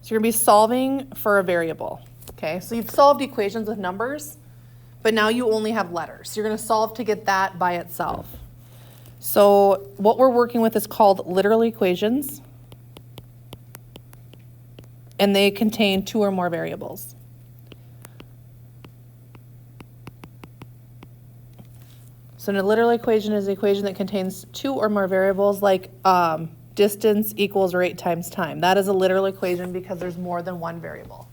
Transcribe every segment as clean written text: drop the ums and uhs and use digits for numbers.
So you're going to be solving for a variable. Okay, so you've solved equations with numbers, but now you only have letters. So you're going to solve to get that by itself. So what we're working with is called literal equations, and they contain 2 or more variables. So a literal equation is an equation that contains 2 or more variables, like distance equals rate times time. That is a literal equation because there's more than one variable.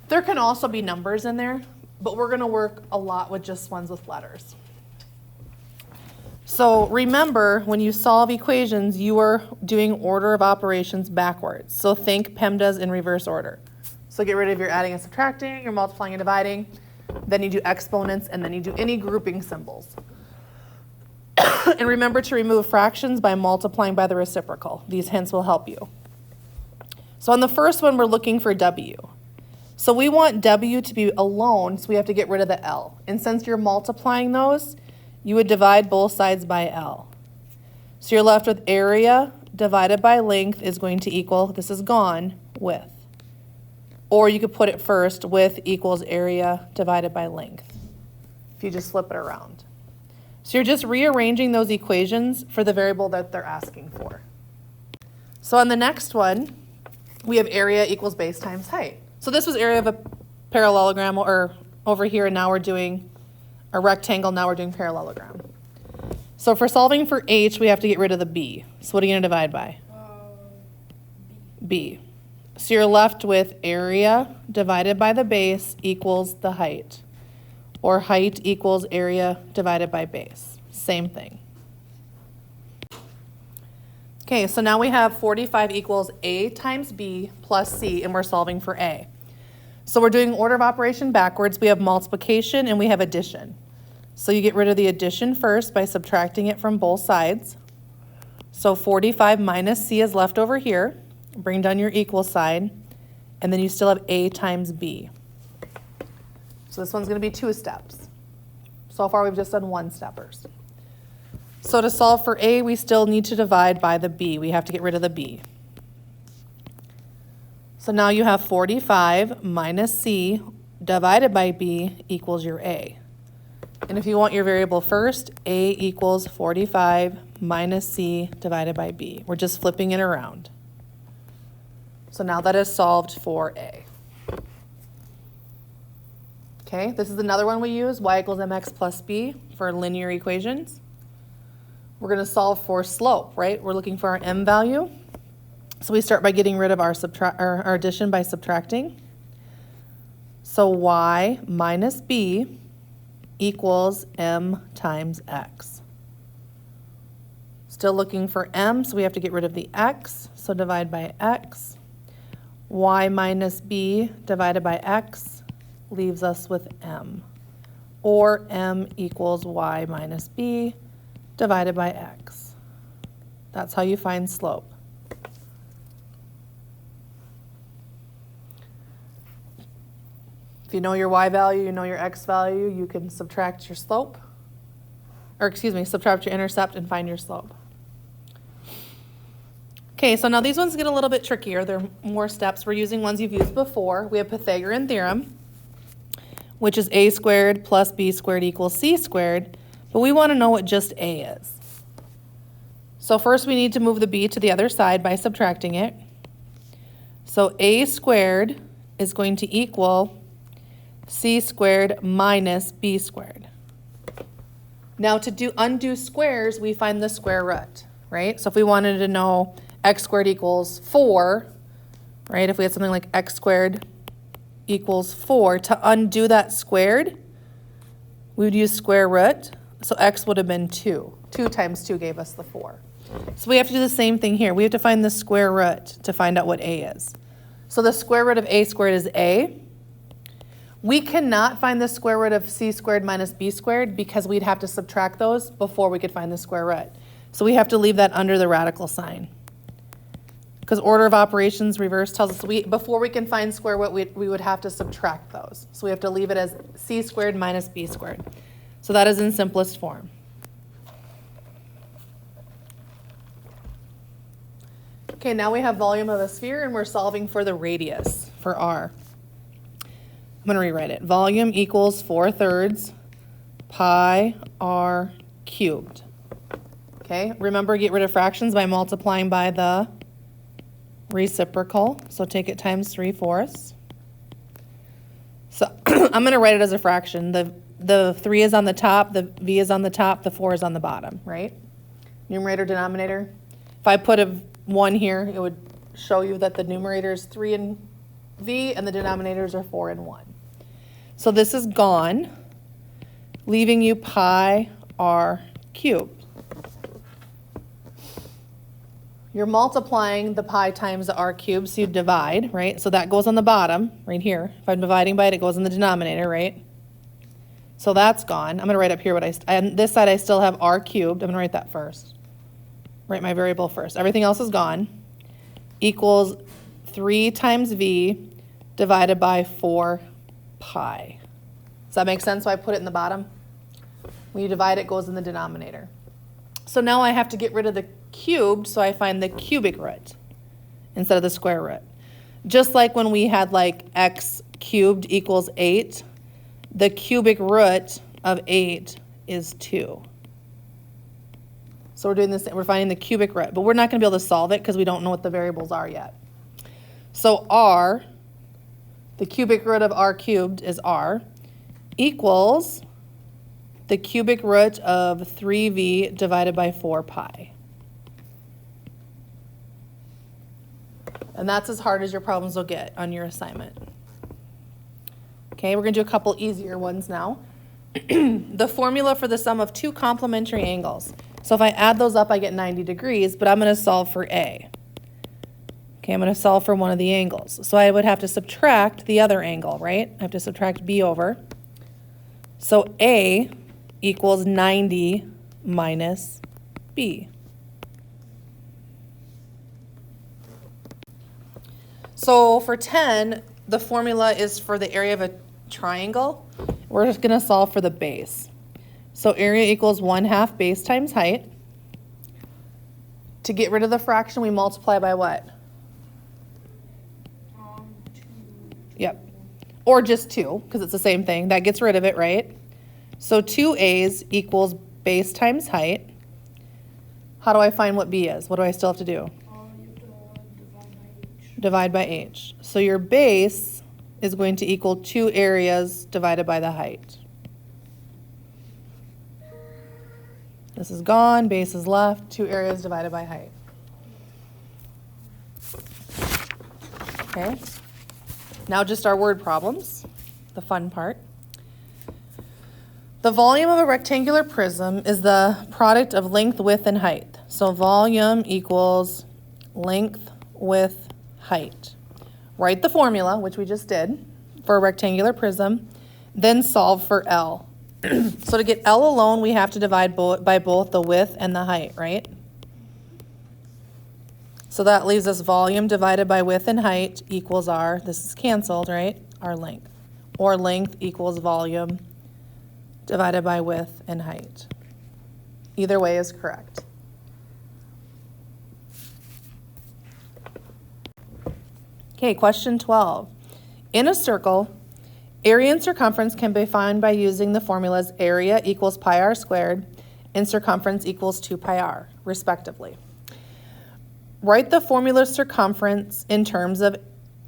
There can also be numbers in there, but we're going to work a lot with just ones with letters. So remember, when you solve equations, you are doing order of operations backwards. So think PEMDAS in reverse order. So get rid of your adding and subtracting, your multiplying and dividing. Then you do exponents, and then you do any grouping symbols. And remember to remove fractions by multiplying by the reciprocal. These hints will help you. So on the first one, we're looking for W. So we want W to be alone, so we have to get rid of the L. And since you're multiplying those, you would divide both sides by L. So you're left with area divided by length is going to equal, this is gone, width. Or you could put it first, width equals area divided by length, if you just flip it around. So you're just rearranging those equations for the variable that they're asking for. So on the next one, we have area equals base times height. So this was area of a parallelogram, or over here, and now we're doing a rectangle, now we're doing parallelogram. So for solving for h, we have to get rid of the b. So what are you going to divide by? B. So you're left with area divided by the base equals the height, or height equals area divided by base. Same thing. Okay, so now we have 45 equals a times b plus c, and we're solving for a. So we're doing order of operation backwards. We have multiplication and we have addition. So you get rid of the addition first by subtracting it from both sides. So 45 minus c is left over here. Bring down your equal sign, and then you still have a times b. So this one's going to be 2 steps. So far we've just done 1-steppers. So to solve for a, we still need to divide by the b. We have to get rid of the b. So now you have 45 minus c divided by b equals your a. And if you want your variable first, a equals 45 minus c divided by b. We're just flipping it around. So now that is solved for a. Okay, this is another one we use, y equals mx plus b for linear equations. We're going to solve for slope, right? We're looking for our m value. So we start by getting rid of our addition by subtracting. So y minus b equals m times x. Still looking for m, so we have to get rid of the x. So divide by x. Y minus b divided by x leaves us with m. Or m equals y minus b divided by x. That's how you find slope. If you know your y value, you know your x value, you can subtract your slope. Or excuse me, subtract your intercept and find your slope. Okay, so now these ones get a little bit trickier. There are more steps. We're using ones you've used before. We have Pythagorean theorem, which is a squared plus b squared equals c squared, but we want to know what just a is. So first we need to move the b to the other side by subtracting it. So a squared is going to equal c squared minus b squared. Now to undo squares, we find the square root, right? So if we wanted to know x squared equals 4, right? If we had something like x squared equals 4, to undo that squared, we would use square root. So x would have been 2. 2 times 2 gave us the 4. So we have to do the same thing here. We have to find the square root to find out what a is. So the square root of a squared is a. We cannot find the square root of c squared minus b squared because we'd have to subtract those before we could find the square root. So we have to leave that under the radical sign. Because order of operations reverse tells us before we can find square root, we would have to subtract those. So we have to leave it as c squared minus b squared. So that is in simplest form. Okay, now we have volume of a sphere and we're solving for the radius, for r. I'm going to rewrite it. Volume equals 4/3 pi r cubed. Okay, remember, get rid of fractions by multiplying by the reciprocal. So take it times 3/4. So I'm going to write it as a fraction. The 3 is on the top, the v is on the top, the 4 is on the bottom, right? Numerator, denominator. If I put a 1 here, it would show you that the numerator is 3 in v and the denominators are 4 and 1. So this is gone, leaving you pi r cubed. You're multiplying the pi times the r cubed, so you divide, right? So that goes on the bottom, right here. If I'm dividing by it, it goes in the denominator, right? So that's gone. I'm going to write up here what on this side I still have r cubed. I'm going to write that first. Write my variable first. Everything else is gone. Equals 3 times v divided by 4 pi. Does that make sense? So I put it in the bottom. When you divide, it goes in the denominator. So now I have to get rid of the cubed, so I find the cubic root instead of the square root. Just like when we had like x cubed equals 8, the cubic root of 8 is 2. So we're doing this, we're finding the cubic root, but we're not going to be able to solve it because we don't know what the variables are yet. So r, the cubic root of r cubed is r, equals the cubic root of 3v divided by 4 pi. And that's as hard as your problems will get on your assignment. Okay, we're going to do a couple easier ones now. The formula for the sum of two complementary angles. So if I add those up, I get 90 degrees, but I'm going to solve for A. Okay, I'm going to solve for one of the angles. So I would have to subtract the other angle, right? I have to subtract B over. So A equals 90 minus B. So for 10, the formula is for the area of a triangle. We're just going to solve for the base. So area equals 1/2 base times height. To get rid of the fraction, we multiply by what? 2. Yep. Or just 2, because it's the same thing. That gets rid of it, right? So 2a's equals base times height. How do I find what b is? What do I still have to do? You have to divide by h. Divide by h. So your base is going to equal 2 areas divided by the height. This is gone, base is left, 2 areas divided by height. Okay, now just our word problems, the fun part. The volume of a rectangular prism is the product of length, width, and height. So volume equals length, width, height. Write the formula, which we just did, for a rectangular prism, then solve for L. So to get L alone, we have to divide by both the width and the height, right? So that leaves us volume divided by width and height equals R. This is canceled, right? Our length. Or length equals volume divided by width and height. Either way is correct. Okay, question 12. In a circle, area and circumference can be found by using the formulas area equals pi r squared and circumference equals 2 pi r, respectively. Write the formula circumference in terms of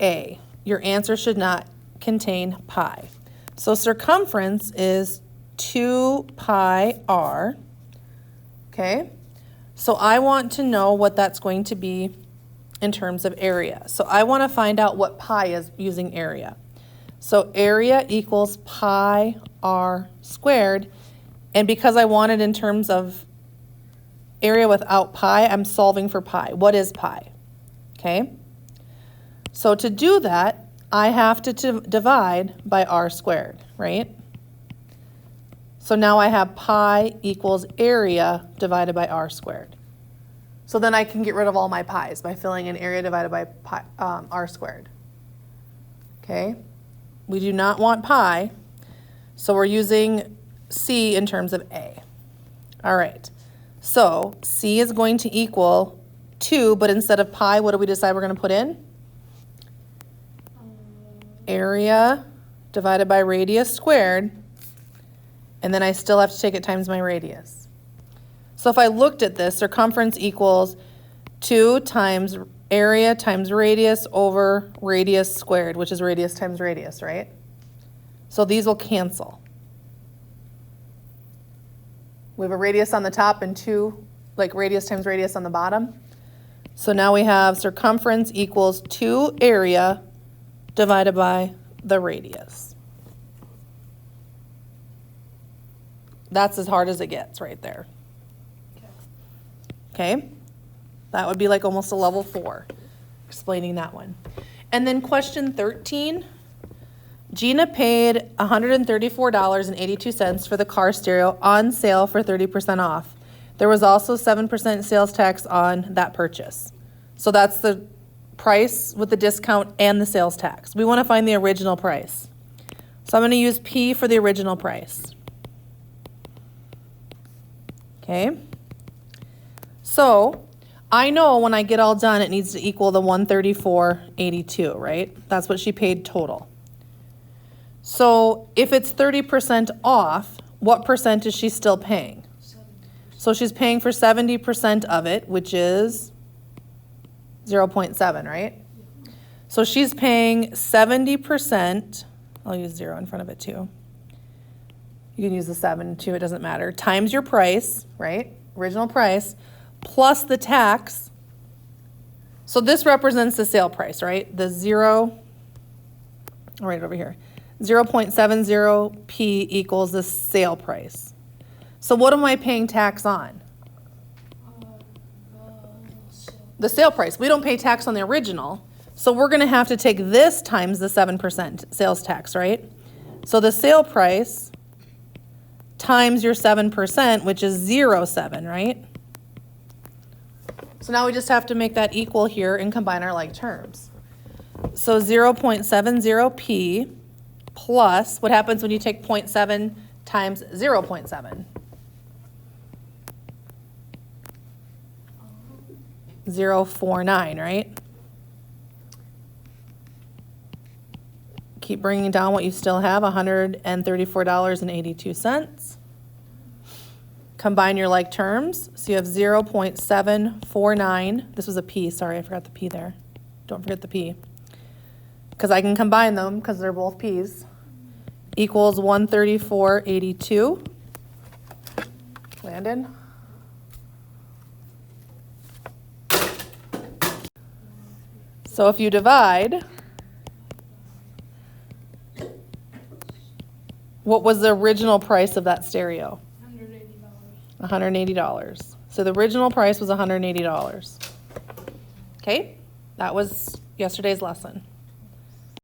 A. Your answer should not contain pi. So circumference is 2 pi r, okay? So I want to know what that's going to be in terms of area. So I want to find out what pi is using area. So area equals pi r squared, and because I want it in terms of area without pi, I'm solving for pi. What is pi? Okay? So to do that, I have to divide by r squared, right? So now I have pi equals area divided by r squared. So then I can get rid of all my pi's by filling in area divided by pi, r squared. Okay? We do not want pi, so we're using C in terms of A. All right, so C is going to equal 2, but instead of pi, what do we decide we're going to put in? Area divided by radius squared, and then I still have to take it times my radius. So if I looked at this, circumference equals 2 times area times radius over radius squared, which is radius times radius, right? So these will cancel. We have a radius on the top and 2, like radius times radius on the bottom. So now we have circumference equals 2 area divided by the radius. That's as hard as it gets right there. Okay? That would be like almost a level 4, explaining that one. And then question 13, Gina paid $134.82 for the car stereo on sale for 30% off. There was also 7% sales tax on that purchase. So that's the price with the discount and the sales tax. We want to find the original price. So I'm going to use P for the original price. Okay? So I know when I get all done, it needs to equal the $134.82, right? That's what she paid total. So if it's 30% off, what percent is she still paying? 70%. So she's paying for 70% of it, which is 0.7, right? So she's paying 70%, I'll use 0 in front of it too. You can use the 7 too, it doesn't matter, times your price, right? Original price, plus the tax. So this represents the sale price, right? The 0, right over here. 0.70p equals the sale price. So what am I paying tax on? The sale price. We don't pay tax on the original. So we're going to have to take this times the 7% sales tax, right? So the sale price times your 7%, which is 0.7, right? So now we just have to make that equal here and combine our like terms. So 0.70p plus, what happens when you take 0.7 times 0.7? 0.49, right? Keep bringing down what you still have, $134.82. Combine your like terms. So you have 0.749. This was a P, sorry, I forgot the P there. Don't forget the P. Because I can combine them because they're both P's. Equals 134.82. Landon? So if you divide, what was the original price of that stereo? $180. $180. So the original price was $180. Okay, that was yesterday's lesson.